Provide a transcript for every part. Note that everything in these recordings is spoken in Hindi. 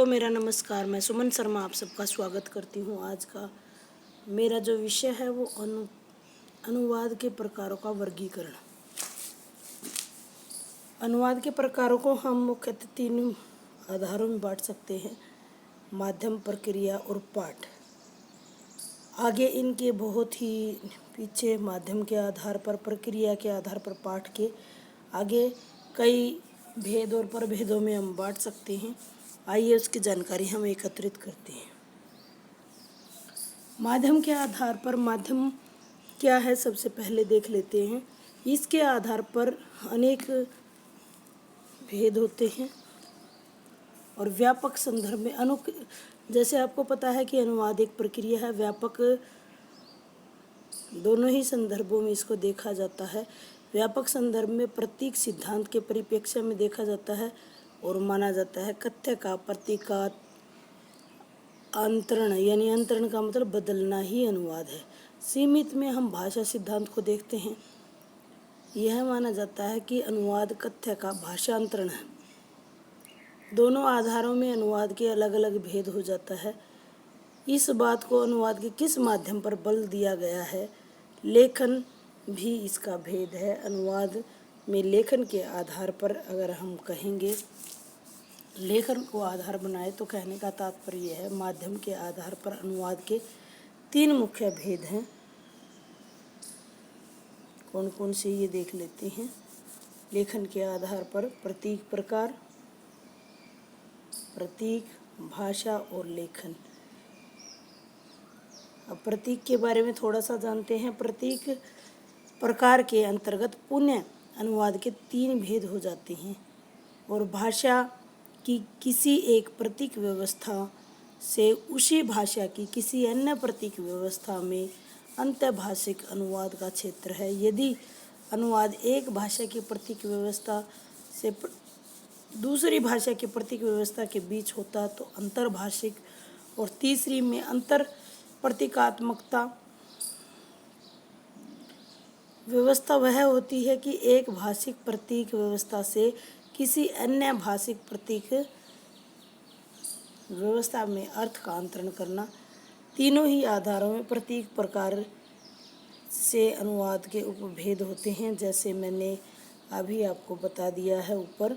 तो मेरा नमस्कार, मैं सुमन शर्मा आप सबका स्वागत करती हूँ। आज का मेरा जो विषय है वो अनुवाद के प्रकारों का वर्गीकरण। अनुवाद के प्रकारों को हम मुख्यतः 3 आधारों में बांट सकते हैं: माध्यम, प्रक्रिया और पाठ। आगे इनके बहुत ही पीछे माध्यम के आधार पर, प्रक्रिया के आधार पर, पाठ के आगे कई भेद और प्रभेदों में हम बांट सकते हैं। आइए उसकी जानकारी हम एकत्रित करते हैं। माध्यम के आधार पर माध्यम क्या है सबसे पहले देख लेते हैं। इसके आधार पर अनेक भेद होते हैं और व्यापक संदर्भ में जैसे आपको पता है कि अनुवाद एक प्रक्रिया है। व्यापक दोनों ही संदर्भों में इसको देखा जाता है। व्यापक संदर्भ में प्रतीक सिद्धांत के परिप्रेक्ष्य में देखा जाता है और माना जाता है। कथ्य का प्रतीकात अंतरण, यानी अंतरण का मतलब बदलना ही अनुवाद है। सीमित में हम भाषा सिद्धांत को देखते हैं। यह माना जाता है कि अनुवाद कथ्य का भाषांतरण है। दोनों आधारों में अनुवाद के अलग अलग भेद हो जाता है। इस बात को अनुवाद के किस माध्यम पर बल दिया गया है। लेखन भी इसका भेद है। अनुवाद में लेखन के आधार पर अगर हम कहेंगे, लेखन को आधार बनाए, तो कहने का तात्पर्य यह है माध्यम के आधार पर अनुवाद के 3 मुख्य भेद हैं। कौन कौन से ये देख लेते हैं। लेखन के आधार पर प्रतीक प्रकार, प्रतीक, भाषा और लेखन। अब प्रतीक के बारे में थोड़ा सा जानते हैं। प्रतीक प्रकार के अंतर्गत पुनः अनुवाद के 3 भेद हो जाते हैं और भाषा की किसी एक प्रतीक व्यवस्था से उसी भाषा की किसी अन्य प्रतीक व्यवस्था में अंतःभाषिक अनुवाद का क्षेत्र है। यदि अनुवाद एक भाषा की प्रतीक व्यवस्था से दूसरी भाषा की प्रतीक व्यवस्था के बीच होता तो अंतर्भाषिक, और तीसरी में अंतर प्रतीकात्मकता व्यवस्था वह होती है कि एक भाषिक प्रतीक व्यवस्था से किसी अन्य भाषिक प्रतीक व्यवस्था में अर्थ का अंतरण करना। तीनों ही आधारों में प्रतीक प्रकार से अनुवाद के उपभेद होते हैं। जैसे मैंने अभी आपको बता दिया है ऊपर,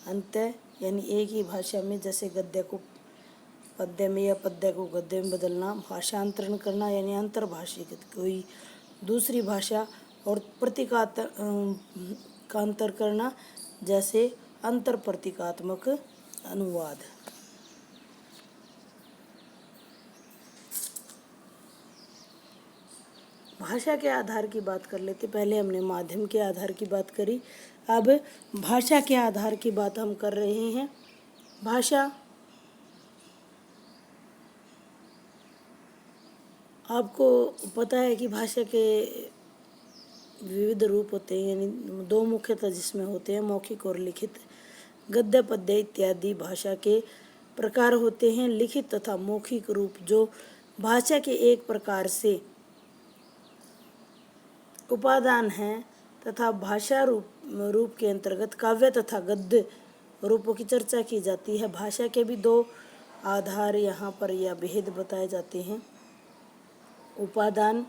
अंतः यानी एक ही भाषा में, जैसे गद्य को पद्य में या पद्य को गद्य में बदलना। भाषांतरण करना यानी अंतर्भाषिक कोई दूसरी भाषा, और प्रतीकांतर करना जैसे अंतर प्रतीकात्मक अनुवाद। भाषा के आधार की बात कर लेते। पहले हमने माध्यम के आधार की बात करी, अब भाषा के आधार की बात हम कर रहे हैं। भाषा, आपको पता है कि भाषा के विविध रूप होते हैं, यानी 2 मुख्यतः जिसमें होते हैं, मौखिक और लिखित। गद्य, पद्य इत्यादि भाषा के प्रकार होते हैं। लिखित तथा मौखिक रूप जो भाषा के एक प्रकार से उपादान हैं तथा भाषा रूप के अंतर्गत काव्य तथा गद्य रूपों की चर्चा की जाती है। भाषा के भी 2 आधार यहाँ पर या भेद बताए जाते हैं: उपादान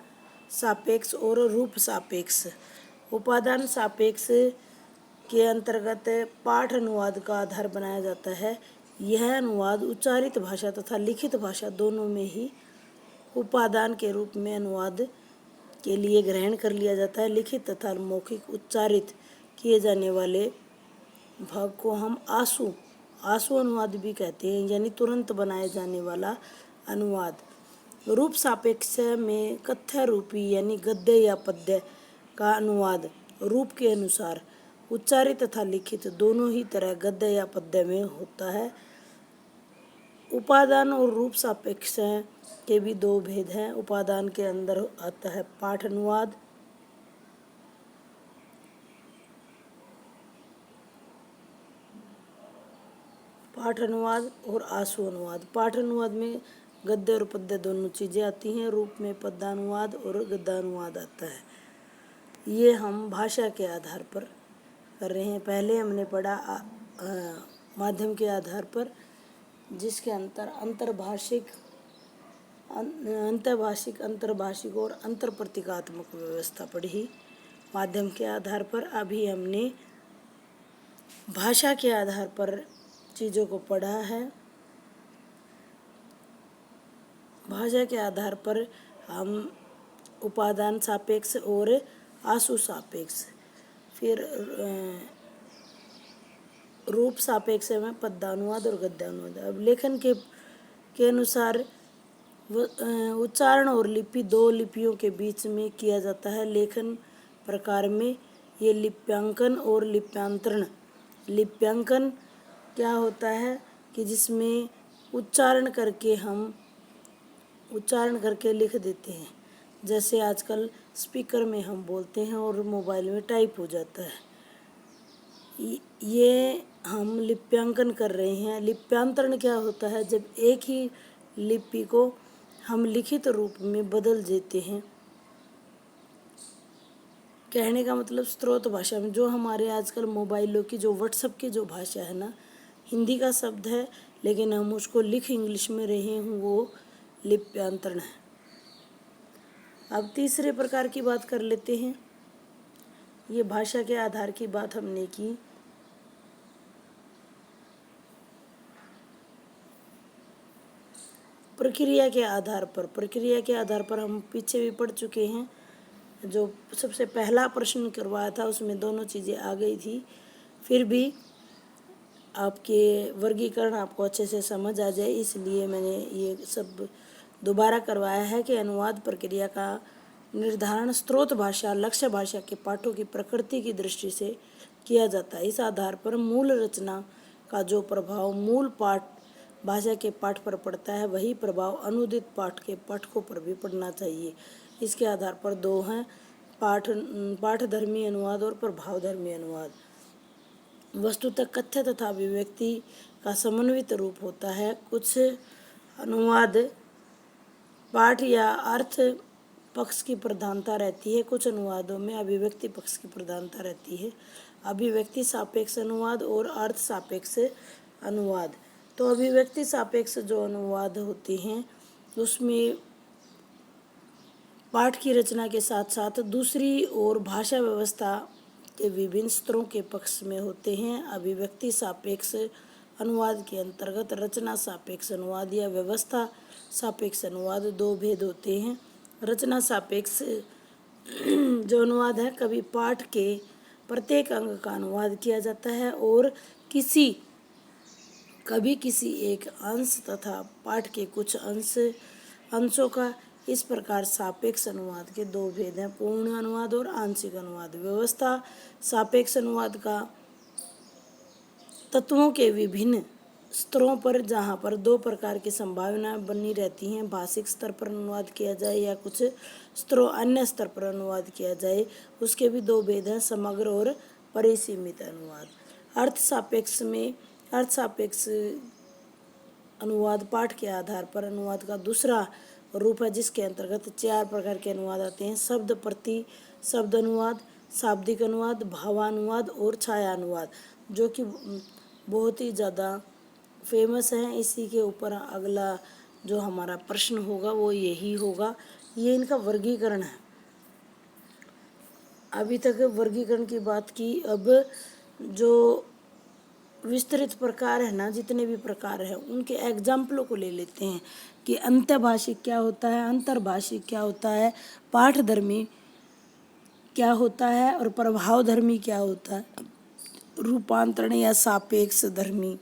सापेक्ष और रूप सापेक्ष। उपादान सापेक्ष के अंतर्गत पाठ अनुवाद का आधार बनाया जाता है। यह अनुवाद उच्चारित भाषा तथा लिखित भाषा दोनों में ही उपादान के रूप में अनुवाद के लिए ग्रहण कर लिया जाता है। लिखित तथा मौखिक उच्चारित किए जाने वाले भाग को हम आंसू अनुवाद भी कहते हैं, यानी तुरंत बनाए जाने वाला अनुवाद। रूप सापेक्ष में कथ्य रूपी यानी गद्य या पद्य का अनुवाद रूप के अनुसार उच्चारित तथा लिखित दोनों ही तरह गद्य या पद्य में होता है। उपादान और रूप सापेक्ष के भी 2 भेद हैं। उपादान के अंदर आता है पाठ अनुवाद, और आंसू अनुवाद। पाठ अनुवाद में गद्य और पद्य दोनों चीज़ें आती हैं। रूप में पद्यानुवाद और गद्यानुवाद आता है। ये हम भाषा के आधार पर कर रहे हैं। पहले हमने पढ़ा माध्यम के आधार पर, जिसके अंतर्भाषिक, अंतर्भाषिक और अंतर प्रतीकात्मक व्यवस्था पढ़ी माध्यम के आधार पर। अभी हमने भाषा के आधार पर चीज़ों को पढ़ा है। भाषा के आधार पर हम उपादान सापेक्ष और आशु सापेक्ष, फिर रूप सापेक्ष में पद्यानुवाद और गद्यानुवाद। अब लेखन के अनुसार उच्चारण और लिपि दो लिपियों के बीच में किया जाता है। लेखन प्रकार में ये लिप्यांकन और लिप्यांतरण। लिप्यांकन क्या होता है कि जिसमें उच्चारण करके लिख देते हैं, जैसे आजकल स्पीकर में हम बोलते हैं और मोबाइल में टाइप हो जाता है। ये हम लिप्यांकन कर रहे हैं। लिप्यांतरण क्या होता है, जब एक ही लिपि को हम लिखित रूप में बदल देते हैं। कहने का मतलब स्रोत भाषा में जो हमारे आजकल मोबाइलों की जो व्हाट्सएप की जो भाषा है ना, हिंदी का शब्द है लेकिन हम उसको लिख इंग्लिश में रहे हैं, वो लिप्यांतरण है। अब तीसरे प्रकार की बात कर लेते हैं। ये भाषा के आधार की बात हमने की। प्रक्रिया के आधार पर हम पीछे भी पढ़ चुके हैं। जो सबसे पहला प्रश्न करवाया था उसमें दोनों चीज़ें आ गई थी। फिर भी आपके वर्गीकरण आपको अच्छे से समझ आ जाए इसलिए मैंने ये सब दोबारा करवाया है कि अनुवाद प्रक्रिया का निर्धारण स्रोत भाषा, लक्ष्य भाषा के पाठों की प्रकृति की दृष्टि से किया जाता है। इस आधार पर मूल रचना का जो प्रभाव मूल पाठ भाषा के पाठ पर पड़ता है, वही प्रभाव अनुदित पाठ के पाठकों पर भी पड़ना चाहिए। इसके आधार पर दो हैं, पाठधर्मी अनुवाद और प्रभावधर्मी अनुवाद। वस्तुतः कथ्य तथा अभिव्यक्ति का समन्वित रूप होता है। कुछ अनुवाद पाठ या अर्थ पक्ष की प्रधानता रहती है, कुछ अनुवादों में अभिव्यक्ति पक्ष की प्रधानता रहती है। अभिव्यक्ति सापेक्ष अनुवाद और अर्थ सापेक्ष अनुवाद। तो अभिव्यक्ति सापेक्ष जो अनुवाद होते हैं उसमें पाठ की रचना के साथ साथ दूसरी और भाषा व्यवस्था के विभिन्न स्तरों के पक्ष में होते हैं। अभिव्यक्ति सापेक्ष अनुवाद के अंतर्गत रचना सापेक्ष अनुवाद या व्यवस्था सापेक्ष अनुवाद दो भेद होते हैं। रचना सापेक्ष जो अनुवाद है, कभी पाठ के प्रत्येक अंग का अनुवाद किया जाता है और कभी किसी एक अंश तथा पाठ के कुछ अंशों का। इस प्रकार सापेक्ष अनुवाद के दो भेद हैं, पूर्ण अनुवाद और आंशिक अनुवाद। व्यवस्था सापेक्ष अनुवाद का तत्वों के विभिन्न स्तरों पर, जहाँ पर दो प्रकार की संभावनाएं बनी रहती हैं, भाषिक स्तर पर अनुवाद किया जाए या कुछ स्तरों अन्य स्तर पर अनुवाद किया जाए, उसके भी दो भेद हैं, समग्र और परिसीमित अनुवाद। अर्थ सापेक्ष अनुवाद पाठ के आधार पर अनुवाद का दूसरा रूप है, जिसके अंतर्गत चार प्रकार के अनुवाद आते हैं: शब्द प्रति शब्द अनुवाद, शाब्दिक अनुवाद, भावानुवाद और छाया अनुवाद, जो कि बहुत ही ज़्यादा फेमस है। इसी के ऊपर अगला जो हमारा प्रश्न होगा वो यही होगा। ये इनका वर्गीकरण है। अभी तक वर्गीकरण की बात की। अब जो विस्तृत प्रकार है ना, जितने भी प्रकार हैं उनके एग्जाम्पलों को ले लेते हैं कि अंतर्भाषिक क्या होता है, अंतर्भाषिक क्या होता है, पाठधर्मी क्या होता है और प्रभावधर्मी क्या होता है, रूपांतरण या सापेक्ष धर्मी।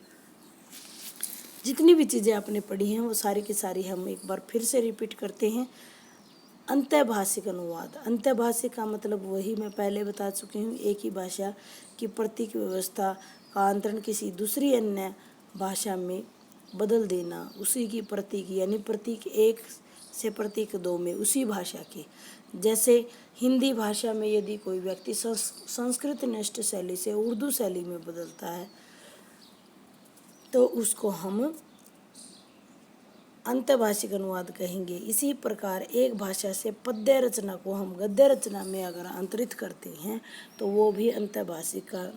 जितनी भी चीज़ें आपने पढ़ी हैं वो सारी की सारी हम एक बार फिर से रिपीट करते हैं। अंतर्भाषिक अनुवाद, अंतर्भाषिक का मतलब वही मैं पहले बता चुकी हूँ, एक ही भाषा की प्रतीक व्यवस्था का अंतरण किसी दूसरी अन्य भाषा में बदल देना। उसी की प्रतीक यानी प्रतीक एक से प्रतीक दो में उसी भाषा के। जैसे हिंदी भाषा में यदि कोई व्यक्ति संस्कृत निष्ठ शैली से उर्दू शैली में बदलता है तो उसको हम अंतर्भाषिक अनुवाद कहेंगे। इसी प्रकार एक भाषा से पद्य रचना को हम गद्य रचना में अगर अंतरित करते हैं तो वो भी अंतर्भाषिक का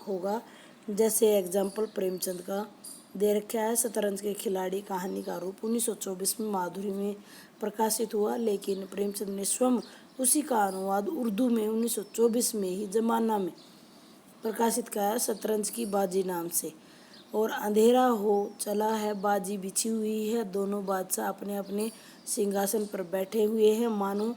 होगा। जैसे एग्जाम्पल प्रेमचंद का दे रखा है। शतरंज के खिलाड़ी कहानी का रूप 1924 में माधुरी में प्रकाशित हुआ, लेकिन प्रेमचंद ने स्वयं उसी का अनुवाद उर्दू में 1924 में ही जमाना में प्रकाशित किया, शतरंज की बाजी नाम से। और अंधेरा हो चला है, बाजी बिछी हुई है, दोनों बादशाह अपने अपने सिंहासन पर बैठे हुए हैं, मानो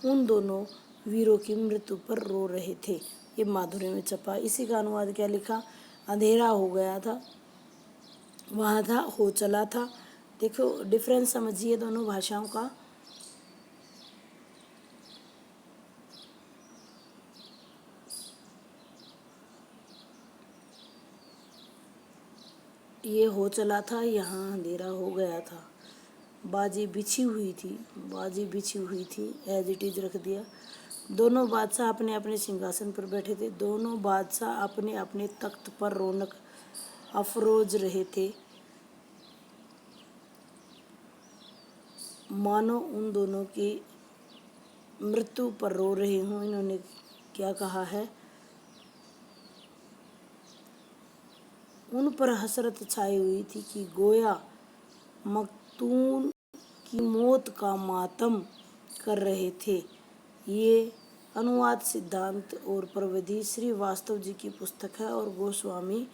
उन दोनों वीरों की मृत्यु पर रो रहे थे। ये माधुरी में छपा। इसी का अनुवाद क्या लिखा, अंधेरा हो गया था, वहाँ था, हो चला था। देखो डिफरेंस समझिए दोनों भाषाओं का। ये हो चला था, यहाँ अंधेरा हो गया था। बाजी बिछी हुई थी, बाजी बिछी हुई थी, एज इट इज रख दिया। दोनों बादशाह अपने अपने सिंहासन पर बैठे थे, दोनों बादशाह अपने अपने तख्त पर रौनक अफरोज रहे थे, मानो उन दोनों की मृत्यु पर रो रहे हों। इन्होंने क्या कहा है, उन पर हसरत छाई हुई थी कि गोया मखतून की मौत का मातम कर रहे थे। ये अनुवाद सिद्धांत और प्रविधि श्री वास्तव जी की पुस्तक है और गोस्वामी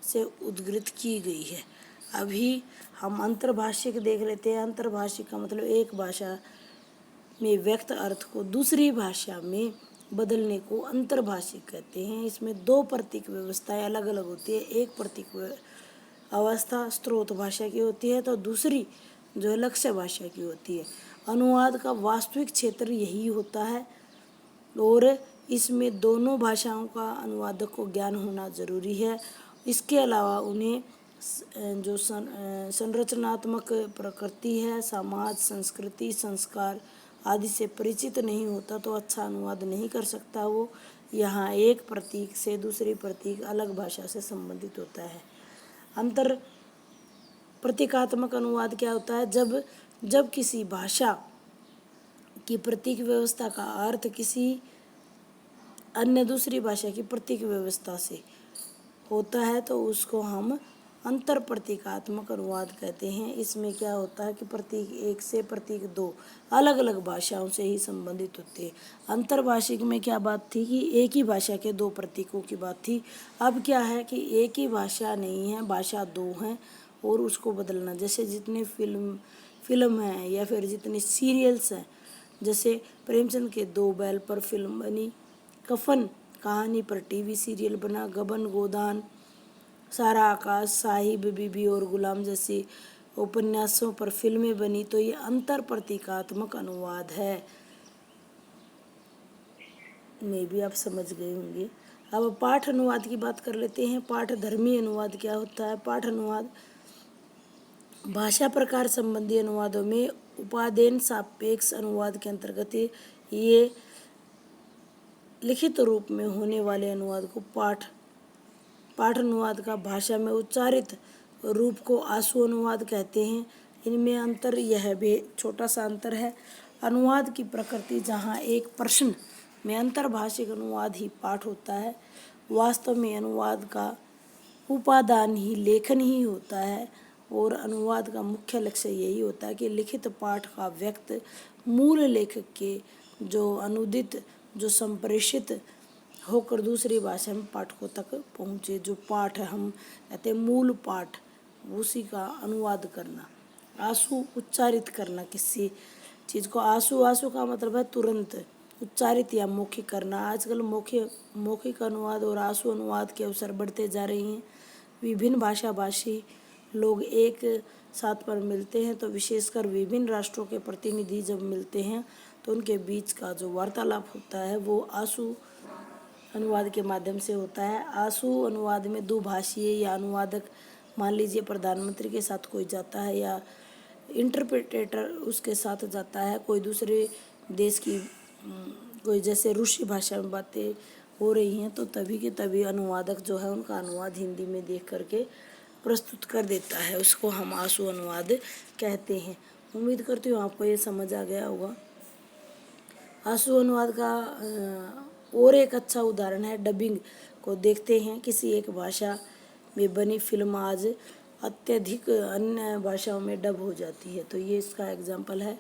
से उद्धृत की गई है। अभी हम अंतर्भाषिक देख लेते हैं। अंतर्भाषिक का मतलब एक भाषा में व्यक्त अर्थ को दूसरी भाषा में बदलने को अंतर्भाषिक कहते हैं। इसमें दो प्रतीक व्यवस्थाएं अलग अलग होती है। एक प्रतीक अवस्था स्रोत भाषा की होती है, तो दूसरी जो है लक्ष्य भाषा की होती है। अनुवाद का वास्तविक क्षेत्र यही होता है और इसमें दोनों भाषाओं का अनुवादक को ज्ञान होना जरूरी है। इसके अलावा उन्हें जो संरचनात्मक प्रकृति है, समाज, संस्कृति, संस्कार आदि से परिचित नहीं होता तो अच्छा अनुवाद नहीं कर सकता वो। यहाँ एक प्रतीक से दूसरी प्रतीक अलग भाषा से संबंधित होता है। अंतर प्रतीकात्मक अनुवाद क्या होता है, जब किसी भाषा की प्रतीक व्यवस्था का अर्थ किसी अन्य दूसरी भाषा की प्रतीक व्यवस्था से होता है तो उसको हम अंतर प्रतीकात्मक अनुवाद कहते हैं। इसमें क्या होता है कि प्रतीक एक से प्रतीक दो अलग अलग भाषाओं से ही संबंधित होते हैं। अंतर्भाषिक में क्या बात थी कि एक ही भाषा के दो प्रतीकों की बात थी। अब क्या है कि एक ही भाषा नहीं है, भाषा दो हैं और उसको बदलना। जैसे जितने फिल्म हैं या फिर जितने सीरियल्स हैं, जैसे प्रेमचंद के दो बैल पर फिल्म बनी, कफन कहानी पर टीवी सीरियल बना, गबन गोदान, सारा आकाश, साहिब बीबी और गुलाम जैसी उपन्यासों पर फिल्में बनी। तो ये अंतर प्रतीकात्मक अनुवाद है। में भी आप समझ गए होंगे। अब पाठ अनुवाद की बात कर लेते हैं। पाठ धर्मी अनुवाद क्या होता है। पाठ अनुवाद भाषा प्रकार संबंधी अनुवादों में उपादेन सापेक्ष अनुवाद के अंतर्गत ये लिखित रूप में होने वाले अनुवाद को पाठ अनुवाद का भाषा में उच्चारित रूप को आंसू अनुवाद कहते हैं। इनमें अंतर यह भी छोटा सा अंतर है, अनुवाद की प्रकृति जहाँ एक प्रश्न में अंतर्भाषिक अनुवाद ही पाठ होता है, वास्तव में अनुवाद का उपादान ही लेखन ही होता है और अनुवाद का मुख्य लक्ष्य यही होता है कि लिखित पाठ का व्यक्त मूल लेखक के जो अनुदित जो संप्रेषित होकर दूसरी भाषा में पाठकों तक पहुँचे। जो पाठ है हम कहते हैं मूल पाठ, उसी का अनुवाद करना। आंसू उच्चारित करना किसी चीज़ को, आंसू का मतलब है तुरंत उच्चारित या मौखिक करना। आजकल मौखिक अनुवाद और आंसू अनुवाद के अवसर बढ़ते जा रहे हैं। विभिन्न भाषा भाषी लोग एक साथ पर मिलते हैं तो विशेषकर विभिन्न राष्ट्रों के प्रतिनिधि जब मिलते हैं तो उनके बीच का जो वार्तालाप होता है वो आंसू अनुवाद के माध्यम से होता है। आंसू अनुवाद में दो भाषीय या अनुवादक, मान लीजिए प्रधानमंत्री के साथ कोई जाता है या इंटरप्रेटर उसके साथ जाता है, कोई दूसरे देश की कोई जैसे रूसी भाषा में बातें हो रही हैं तो तभी के तभी अनुवादक जो है उनका अनुवाद हिंदी में देख करके प्रस्तुत कर देता है, उसको हम आंसू अनुवाद कहते हैं। उम्मीद करती हूँ आपको ये समझ आ गया होगा। आंसू अनुवाद का और एक अच्छा उदाहरण है डबिंग को देखते हैं। किसी एक भाषा में बनी फिल्म आज अत्यधिक अन्य भाषाओं में डब हो जाती है। तो ये इसका एग्जाम्पल है।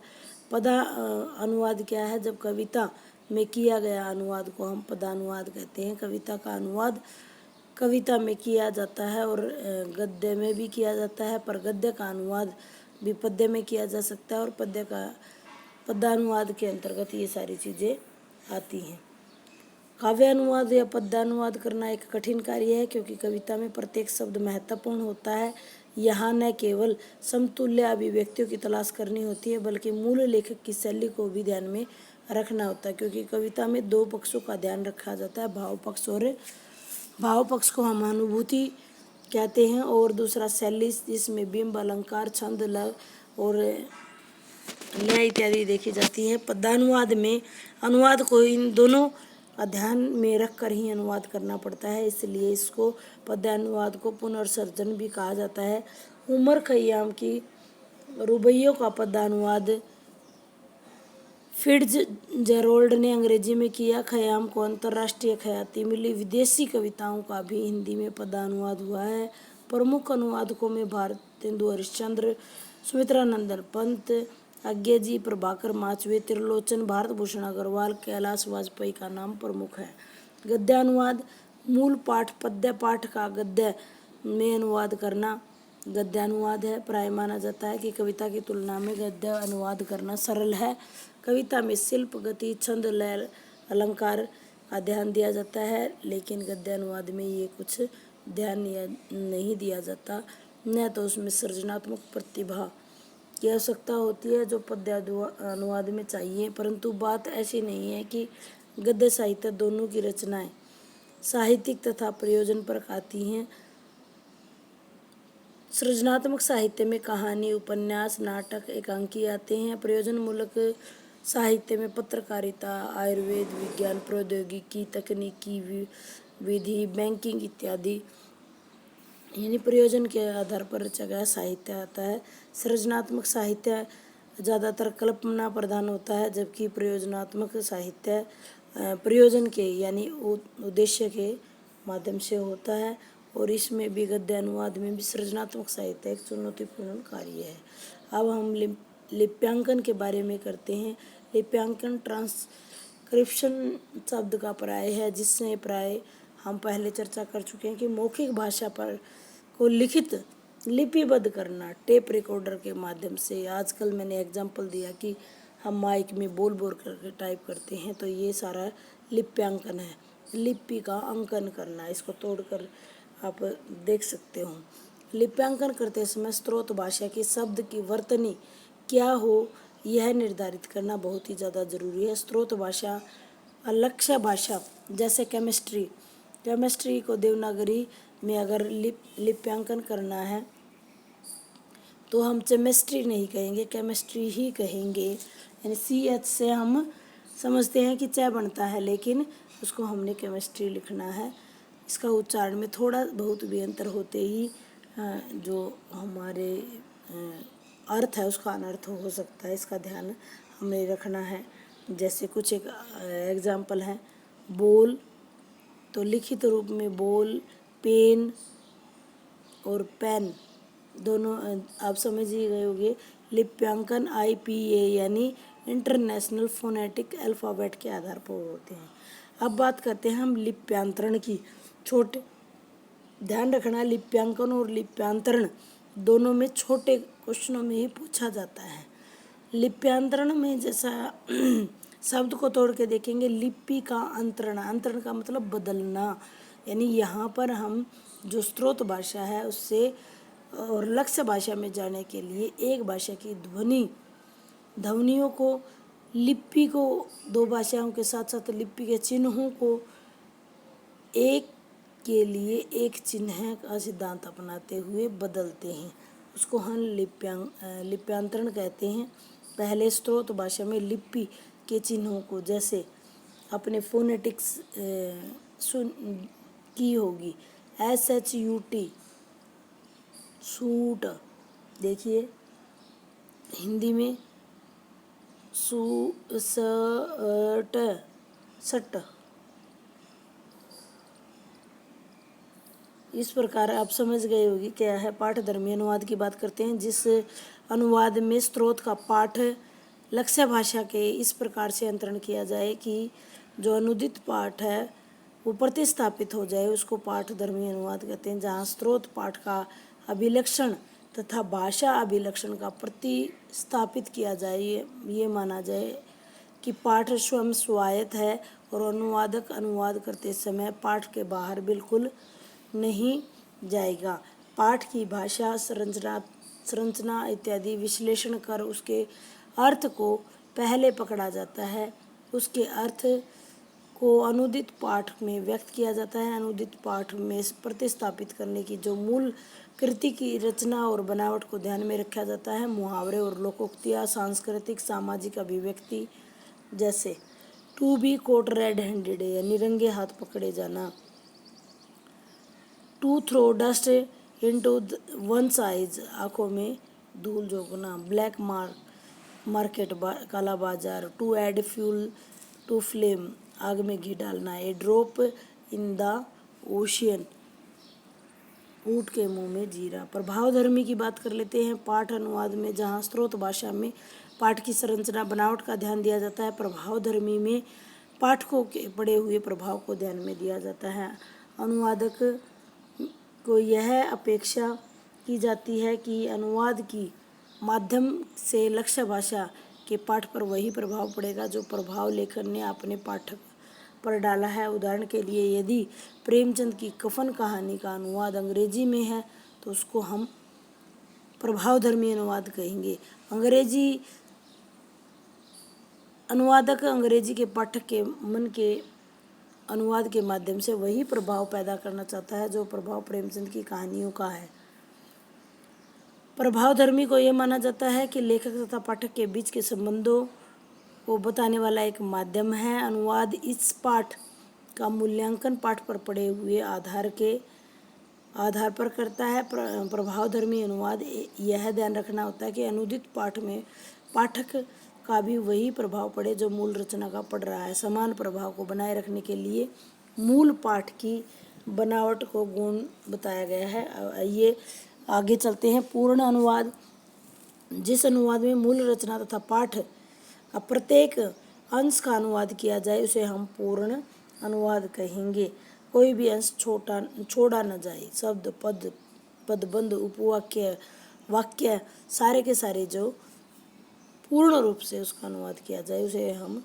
अनुवाद क्या है? जब कविता में किया गया अनुवाद को हम पदानुवाद कहते हैं। कविता का अनुवाद कविता में किया जाता है और गद्य में भी किया जाता है, पर गद्य का अनुवाद भी पद्य में किया जा सकता है और पद्यानुवाद के अंतर्गत ये सारी चीज़ें आती हैं। काव्यानुवाद या पद्यानुवाद करना एक कठिन कार्य है, क्योंकि कविता में प्रत्येक शब्द महत्वपूर्ण होता है। यहाँ न केवल समतुल्य अभिव्यक्तियों की तलाश करनी होती है, बल्कि मूल लेखक की शैली को भी ध्यान में रखना होता है, क्योंकि कविता में दो पक्षों का ध्यान रखा जाता है, भाव पक्ष को हम अनुभूति कहते हैं और दूसरा शैली, जिसमें बिंब, अलंकार, छंद, लय और लय इत्यादि देखी जाती है। पद्यानुवाद में अनुवाद को इन दोनों का ध्यान में रखकर ही अनुवाद करना पड़ता है, इसलिए इसको पद्यानुवाद को पुनर्सर्जन भी कहा जाता है। उमर खय्याम की रुबाइयों का पद्यानुवाद फिट्जजेरोल्ड ने अंग्रेजी में किया। खयाम को अंतर्राष्ट्रीय ख्याति मिली। विदेशी कविताओं का भी हिंदी में पद्यानुवाद हुआ है। प्रमुख अनुवादकों में भारतेंदु हरिश्चंद्र, सुमित्रानंदन पंत, अज्ञेयजी, प्रभाकर माचवे, त्रिलोचन, भारत भूषण अग्रवाल, कैलाश वाजपेयी का नाम प्रमुख है। गद्यानुवाद मूल पाठ पद्य पाठ का गद्य में अनुवाद करना गद्यानुवाद है। प्राय माना जाता है कि कविता की तुलना में गद्य अनुवाद करना सरल है। कविता में शिल्प, गति, छंद, लय, अलंकार का ध्यान दिया जाता है, लेकिन गद्यानुवाद में ये कुछ ध्यान नहीं दिया जाता, न तो उसमें सृजनात्मक प्रतिभा की आवश्यकता होती है जो पद्यानुवाद में चाहिए। परंतु बात ऐसी नहीं है कि गद्य साहित्य दोनों की रचनाएं साहित्यिक तथा प्रयोजन पर आती हैं। सृजनात्मक साहित्य में कहानी, उपन्यास, नाटक, एकांकी आते हैं। प्रयोजन मूलक साहित्य में पत्रकारिता, आयुर्वेद, विज्ञान, प्रौद्योगिकी, तकनीकी, विधि, बैंकिंग इत्यादि यानी प्रयोजन के आधार पर रचा गया साहित्य आता है। सृजनात्मक साहित्य ज़्यादातर कल्पना प्रधान होता है, जबकि प्रयोजनात्मक साहित्य प्रयोजन के यानी उद्देश्य के माध्यम से होता है। और इसमें भी गद्य अनुवाद में भी सृजनात्मक साहित्य एक चुनौतीपूर्ण कार्य है। अब हम लिप्यांकन के बारे में करते हैं। लिप्यांकन ट्रांसक्रिप्शन शब्द का पर्याय है, जिससे प्राय हम पहले चर्चा कर चुके हैं कि मौखिक भाषा पर को लिखित लिपिबद्ध करना टेप रिकॉर्डर के माध्यम से। आजकल मैंने एग्जाम्पल दिया कि हम माइक में बोल बोल करके टाइप करते हैं, तो ये सारा लिप्यांकन है। लिपि का अंकन करना, इसको तोड़कर आप देख सकते हो। लिप्यांकन करते समय स्रोत भाषा की शब्द की वर्तनी क्या हो, यह निर्धारित करना बहुत ही ज़्यादा जरूरी है। स्रोत भाषा लक्ष्य भाषा, जैसे केमिस्ट्री को देवनागरी में अगर लिप्यांकन करना है तो हम केमिस्ट्री नहीं कहेंगे, केमिस्ट्री ही कहेंगे। यानी CH से हम समझते हैं कि च बनता है, लेकिन उसको हमने केमिस्ट्री लिखना है। इसका उच्चारण में थोड़ा बहुत भी अंतर होते ही जो हमारे अर्थ है उसका अनर्थ हो सकता है, इसका ध्यान हमें रखना है। जैसे कुछ एक एग्जाम्पल है, बोल, तो लिखित रूप में बोल, पेन और पेन दोनों आप समझ ही गए होंगे। लिप्यांकन IPA यानी इंटरनेशनल फोनेटिक अल्फ़ाबेट के आधार पर होते हैं। अब बात करते हैं हम लिप्यांतरण की। ध्यान रखना, लिप्यांकन और लिप्यांतरण दोनों में छोटे क्वेश्चनों में ही पूछा जाता है। लिप्यांतरण में जैसा शब्द को तोड़ के देखेंगे, लिपि का अंतरण, अंतरण का मतलब बदलना, यानी यहाँ पर हम जो स्रोत भाषा है उससे और लक्ष्य भाषा में जाने के लिए एक भाषा की ध्वनियों को, लिपि को, दो भाषाओं के साथ साथ लिपि के चिन्हों को एक के लिए एक चिन्ह का सिद्धांत अपनाते हुए बदलते हैं, उसको हम लिप्यांतरण कहते हैं। पहले स्रोत भाषा में लिपि के चिन्हों को, जैसे अपने फोनेटिक्स सुन की होगी SHUT सूट, देखिए हिंदी में सट, इस प्रकार आप समझ गए होगी क्या है पाठधर्मी अनुवाद की बात करते हैं, जिस अनुवाद में स्रोत का पाठ लक्ष्य भाषा के इस प्रकार से अंतरण किया जाए कि जो अनुदित पाठ है वो प्रतिस्थापित हो जाए, उसको पाठधर्मी अनुवाद कहते हैं। जहाँ स्रोत पाठ का अभिलक्षण तथा भाषा अभिलक्षण का प्रतिस्थापित किया जाए, ये माना जाए कि पाठ स्वयं स्वायत्त है और अनुवादक अनुवाद करते समय पाठ के बाहर बिल्कुल नहीं जाएगा। पाठ की भाषा संरचना इत्यादि विश्लेषण कर उसके अर्थ को पहले पकड़ा जाता है, उसके अर्थ को अनुदित पाठ में व्यक्त किया जाता है। अनुदित पाठ में प्रतिस्थापित करने की जो मूल कृति की रचना और बनावट को ध्यान में रखा जाता है। मुहावरे और लोकोक्तियाँ, सांस्कृतिक सामाजिक अभिव्यक्ति जैसे to be caught red handed यानी रंगे हाथ पकड़े जाना, to throw dust into one's eyes आँखों में धूल झोंकना, ब्लैक मार्केट काला बाजार, to add fuel to flame आग में घी डालना, a drop in the ocean ऊँट के मुंह में जीरा। प्रभावधर्मी की बात कर लेते हैं। पाठ अनुवाद में जहाँ स्रोत भाषा में पाठ की संरचना बनावट का ध्यान दिया जाता है, प्रभावधर्मी में पाठकों के पड़े हुए प्रभाव को ध्यान में दिया जाता है। अनुवादक को यह अपेक्षा की जाती है कि अनुवाद की माध्यम से लक्ष्य भाषा के पाठ पर वही प्रभाव पड़ेगा जो प्रभाव लेखक ने अपने पाठक पर डाला है। उदाहरण के लिए यदि प्रेमचंद की कफन कहानी का अनुवाद अंग्रेजी में है तो उसको हम प्रभावधर्मी अनुवाद कहेंगे। अंग्रेजी अनुवादक अंग्रेजी के पाठक के मन के अनुवाद के माध्यम से वही प्रभाव पैदा करना चाहता है जो प्रभाव प्रेमचंद की कहानियों का है। प्रभावधर्मी को यह माना जाता है कि लेखक तथा पाठक के बीच के संबंधों को बताने वाला एक माध्यम है। अनुवाद इस पाठ का मूल्यांकन पाठ पर पड़े हुए आधार पर करता है। प्रभावधर्मी अनुवाद यह ध्यान रखना होता है कि अनुदित पाठ में पाठक का भी वही प्रभाव पड़े जो मूल रचना का पड़ रहा है। समान प्रभाव को बनाए रखने के लिए मूल पाठ की बनावट को गुण बताया गया है। ये आगे चलते हैं। पूर्ण अनुवाद, जिस अनुवाद में मूल रचना तथा पाठ का प्रत्येक अंश का अनुवाद किया जाए उसे हम पूर्ण अनुवाद कहेंगे। कोई भी अंश छोड़ा न जाए। शब्द, पदबंध, उपवाक्य, वाक्य सारे के सारे जो पूर्ण रूप से उसका अनुवाद किया जाए उसे हम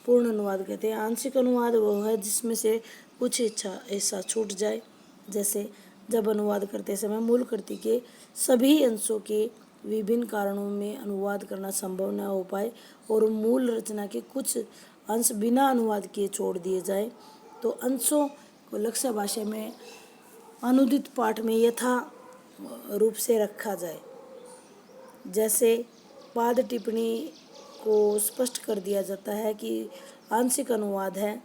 पूर्ण अनुवाद कहते हैं। आंशिक अनुवाद वो है जिसमें से कुछ हिस्सा छूट जाए, जैसे जब अनुवाद करते समय मूल कृति के सभी अंशों के विभिन्न कारणों में अनुवाद करना संभव न हो पाए और मूल रचना के कुछ अंश बिना अनुवाद किए छोड़ दिए जाए तो अंशों को लक्ष्य भाषा में अनुदित पाठ में यथा रूप से रखा जाए। जैसे पाद टिप्पणी को स्पष्ट कर दिया जाता है कि आंशिक अनुवाद है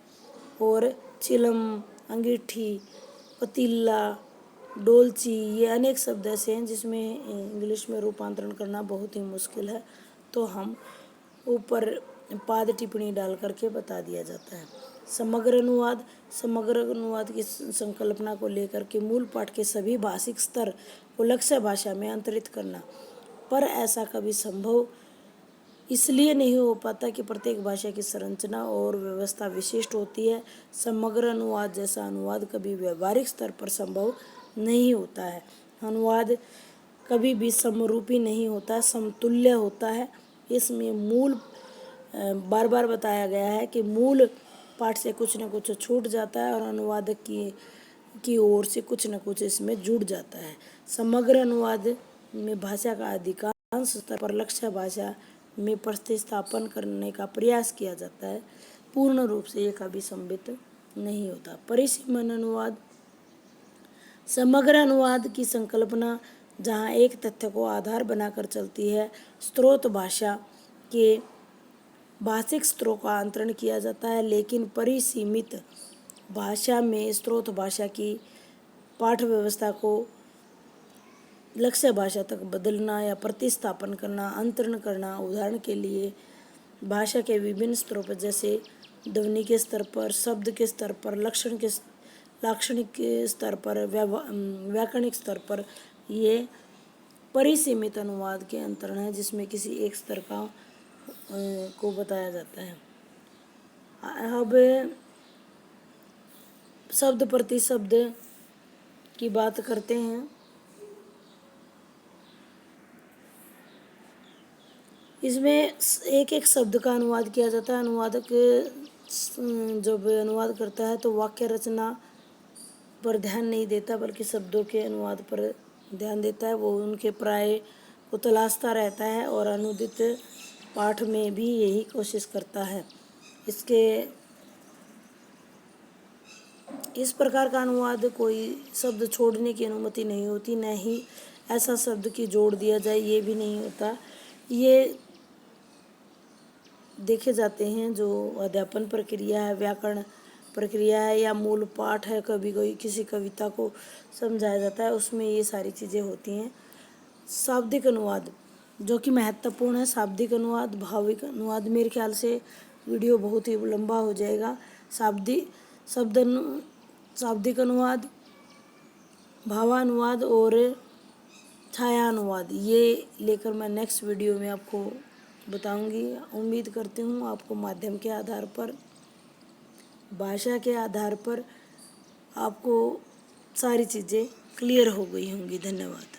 और चिलम, अंगीठी, पतीला, डोलची ये अनेक शब्द ऐसे हैं जिसमें इंग्लिश में रूपांतरण करना बहुत ही मुश्किल है, तो हम ऊपर पाद टिप्पणी डाल करके बता दिया जाता है। समग्र अनुवाद की संकल्पना को लेकर के मूल पाठ के सभी भाषिक स्तर को लक्ष्य भाषा में अंतरित करना, पर ऐसा कभी संभव इसलिए नहीं हो पाता कि प्रत्येक भाषा की संरचना और व्यवस्था विशिष्ट होती है। समग्र अनुवाद जैसा अनुवाद कभी व्यवहारिक स्तर पर संभव नहीं होता है। अनुवाद कभी भी समरूपी नहीं होता, समतुल्य होता है। इसमें मूल बार बार बताया गया है कि मूल पाठ से कुछ न कुछ छूट जाता है और अनुवादक की ओर से कुछ न कुछ इसमें जुड़ जाता है। समग्र अनुवाद में भाषा का अधिकांश स्तर पर लक्ष्य भाषा में प्रतिस्थापन करने का प्रयास किया जाता है। पूर्ण रूप से ये कभी संभव नहीं होता। परिसीमन अनुवाद, समग्र अनुवाद की संकल्पना जहाँ एक तथ्य को आधार बनाकर चलती है। स्रोत भाषा के भाषिक स्तरों का अंतरण किया जाता है, लेकिन परिसीमित भाषा में स्रोत भाषा की पाठ व्यवस्था को लक्ष्य भाषा तक बदलना या प्रतिस्थापन करना, अंतरण करना। उदाहरण के लिए भाषा के विभिन्न स्तरों पर, जैसे ध्वनि के स्तर पर, शब्द के स्तर पर, लाक्षणिक स्तर पर, व्याकरणिक स्तर पर ये परिसीमित अनुवाद के अंतरण है, जिसमें किसी एक स्तर का को बताया जाता है। अब शब्द प्रति शब्द की बात करते हैं। इसमें एक एक शब्द का अनुवाद किया जाता है। अनुवादक जब अनुवाद करता है तो वाक्य रचना पर ध्यान नहीं देता, बल्कि शब्दों के अनुवाद पर ध्यान देता है। वो उनके प्राय को तलाशता रहता है और अनुदित पाठ में भी यही कोशिश करता है। इस प्रकार का अनुवाद कोई शब्द छोड़ने की अनुमति नहीं होती, न ही ऐसा शब्द की जोड़ दिया जाए, ये भी नहीं होता। ये देखे जाते हैं जो अध्यापन प्रक्रिया है, व्याकरण प्रक्रिया है या मूल पाठ है, कभी कोई किसी कविता को समझाया जाता है, उसमें ये सारी चीज़ें होती हैं। शाब्दिक अनुवाद जो कि महत्वपूर्ण है। शाब्दिक अनुवाद, भाविक अनुवाद, मेरे ख्याल से वीडियो बहुत ही लंबा हो जाएगा। शाब्दिक अनुवाद, भावानुवाद और छायानुवाद, ये लेकर मैं नेक्स्ट वीडियो में आपको बताऊंगी। उम्मीद करती हूँ आपको माध्यम के आधार पर, भाषा के आधार पर आपको सारी चीज़ें क्लियर हो गई होंगी। धन्यवाद।